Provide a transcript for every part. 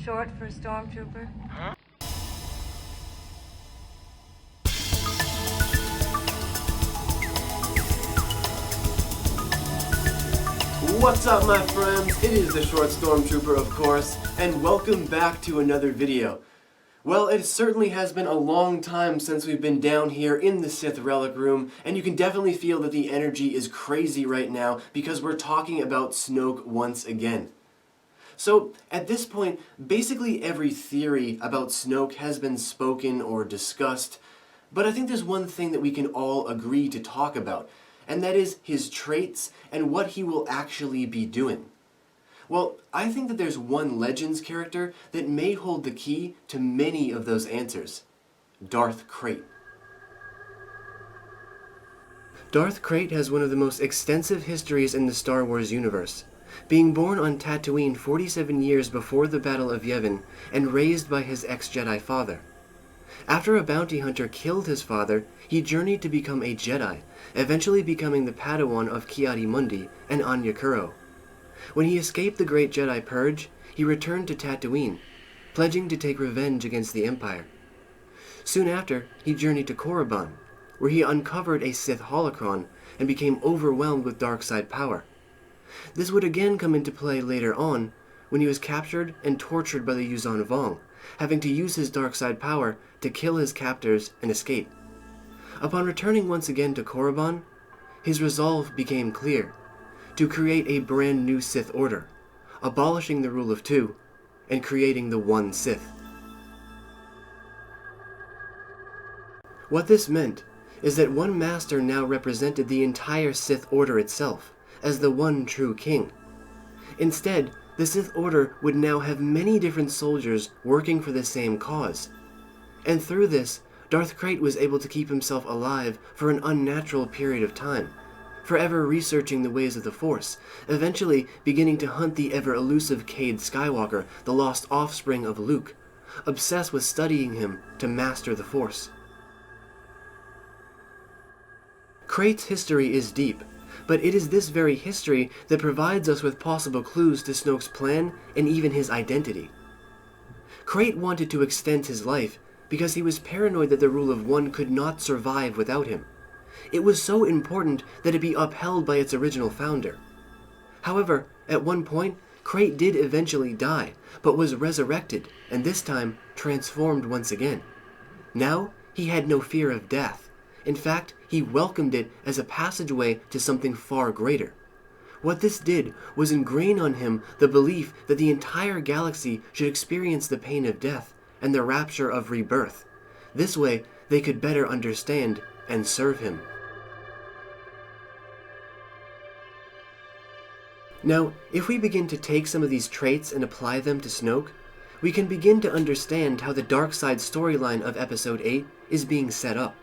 short for a stormtrooper? What's up, my friends? It is the Short Stormtrooper, of course, and welcome back to another video. Well, it certainly has been a long time since we've been down here in the Sith Relic room, and you can definitely feel that the energy is crazy right now because we're talking about Snoke once again. So, at this point, basically every theory about Snoke has been spoken or discussed, but I think there's one thing that we can all agree to talk about, and that is his traits and what he will actually be doing. Well, I think that there's one Legends character that may hold the key to many of those answers. Darth Krayt. Darth Krayt has one of the most extensive histories in the Star Wars universe, being born on Tatooine 47 years before the Battle of Yavin and raised by his ex-Jedi father. After a bounty hunter killed his father, he journeyed to become a Jedi, eventually becoming the Padawan of Ki-Adi-Mundi and Anya Kuro. When he escaped the Great Jedi Purge, he returned to Tatooine, pledging to take revenge against the Empire. Soon after, he journeyed to Korriban, where he uncovered a Sith holocron and became overwhelmed with dark side power. This would again come into play later on, when he was captured and tortured by the Yuuzhan Vong, having to use his dark side power to kill his captors and escape. Upon returning once again to Korriban, his resolve became clear: to create a brand new Sith Order, abolishing the rule of two, and creating the one Sith. What this meant is that one master now represented the entire Sith Order itself, as the one true king. Instead, the Sith Order would now have many different soldiers working for the same cause. And through this, Darth Krayt was able to keep himself alive for an unnatural period of time, forever researching the ways of the Force, eventually beginning to hunt the ever-elusive Cade Skywalker, the lost offspring of Luke, obsessed with studying him to master the Force. Krayt's history is deep, but it is this very history that provides us with possible clues to Snoke's plan and even his identity. Krayt wanted to extend his life because he was paranoid that the rule of one could not survive without him. It was so important that it be upheld by its original founder. However, at one point, Krayt did eventually die, but was resurrected, and this time transformed once again. Now, he had no fear of death. In fact, he welcomed it as a passageway to something far greater. What this did was ingrain on him the belief that the entire galaxy should experience the pain of death and the rapture of rebirth. This way, they could better understand and serve him. Now, if we begin to take some of these traits and apply them to Snoke, we can begin to understand how the dark side storyline of Episode 8 is being set up.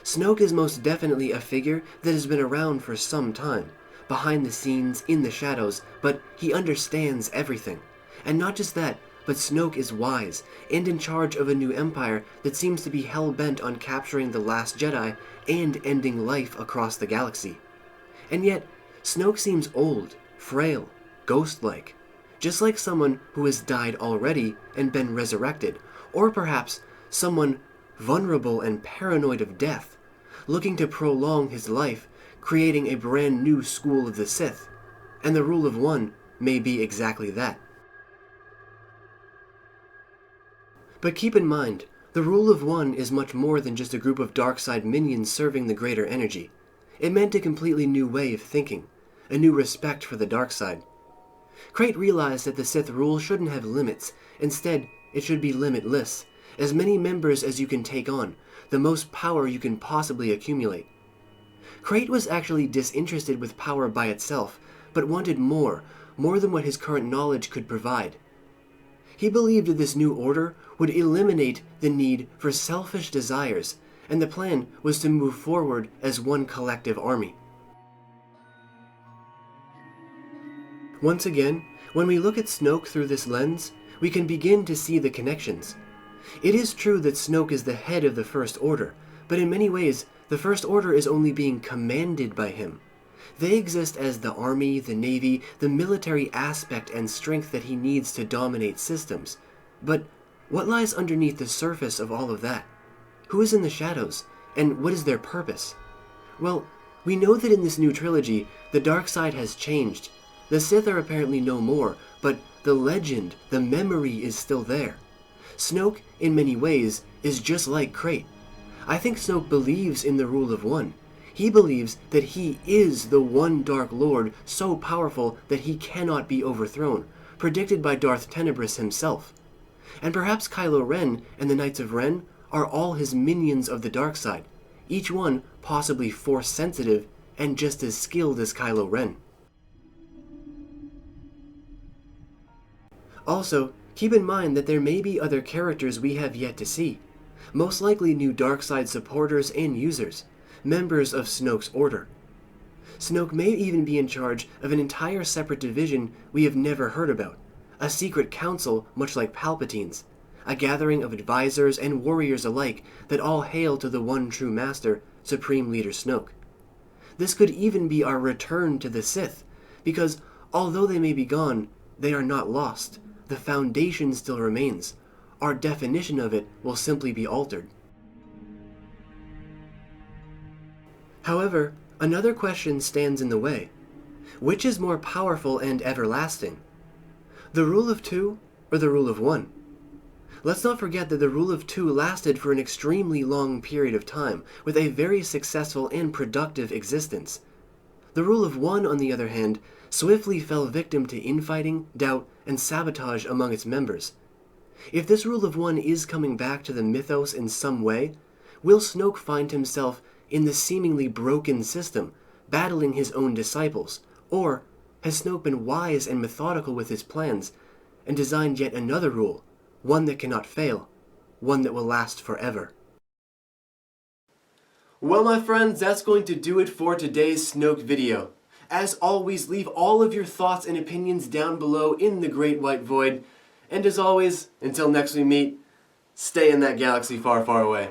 Snoke is most definitely a figure that has been around for some time, behind the scenes, in the shadows, but he understands everything. And not just that, but Snoke is wise, and in charge of a new empire that seems to be hell-bent on capturing the last Jedi and ending life across the galaxy. And yet, Snoke seems old, frail, ghost-like, just like someone who has died already and been resurrected, or perhaps someone vulnerable and paranoid of death, looking to prolong his life, creating a brand new school of the Sith, and the rule of one may be exactly that. But keep in mind, the rule of one is much more than just a group of dark side minions serving the greater energy. It meant a completely new way of thinking, a new respect for the dark side. Krayt realized that the Sith rule shouldn't have limits. Instead, it should be limitless. As many members as you can take on, the most power you can possibly accumulate. Krayt was actually disinterested with power by itself, but wanted more than what his current knowledge could provide. He believed that this new order would eliminate the need for selfish desires, and the plan was to move forward as one collective army. Once again, when we look at Snoke through this lens, we can begin to see the connections. It is true that Snoke is the head of the First Order, but in many ways, the First Order is only being commanded by him. They exist as the army, the navy, the military aspect and strength that he needs to dominate systems, But what lies underneath the surface of all of that? Who is in the shadows, and what is their purpose? Well, we know that in this new trilogy, the dark side has changed. The Sith are apparently no more, but the legend, the memory is still there. Snoke, in many ways, is just like Krayt. I think Snoke believes in the rule of one. He believes that he is the one Dark Lord so powerful that he cannot be overthrown, predicted by Darth Tenebris himself. And perhaps Kylo Ren and the Knights of Ren are all his minions of the dark side, each one possibly Force-sensitive and just as skilled as Kylo Ren. Also, keep in mind that there may be other characters we have yet to see, most likely new dark side supporters and users, members of Snoke's order. Snoke may even be in charge of an entire separate division we have never heard about, a secret council much like Palpatine's, a gathering of advisors and warriors alike that all hail to the one true master, Supreme Leader Snoke. This could even be our return to the Sith, because although they may be gone, they are not lost. The foundation still remains. Our definition of it will simply be altered. However, another question stands in the way. Which is more powerful and everlasting? The rule of two or the rule of one? Let's not forget that the rule of two lasted for an extremely long period of time, with a very successful and productive existence. The rule of one, on the other hand, swiftly fell victim to infighting, doubt, and sabotage among its members. If this rule of one is coming back to the mythos in some way, will Snoke find himself in the seemingly broken system, battling his own disciples? Or has Snoke been wise and methodical with his plans, and designed yet another rule, one that cannot fail, one that will last forever? Well, my friends, that's going to do it for today's Snoke video. As always, leave all of your thoughts and opinions down below in the great white void. And as always, until next we meet, stay in that galaxy far, far away.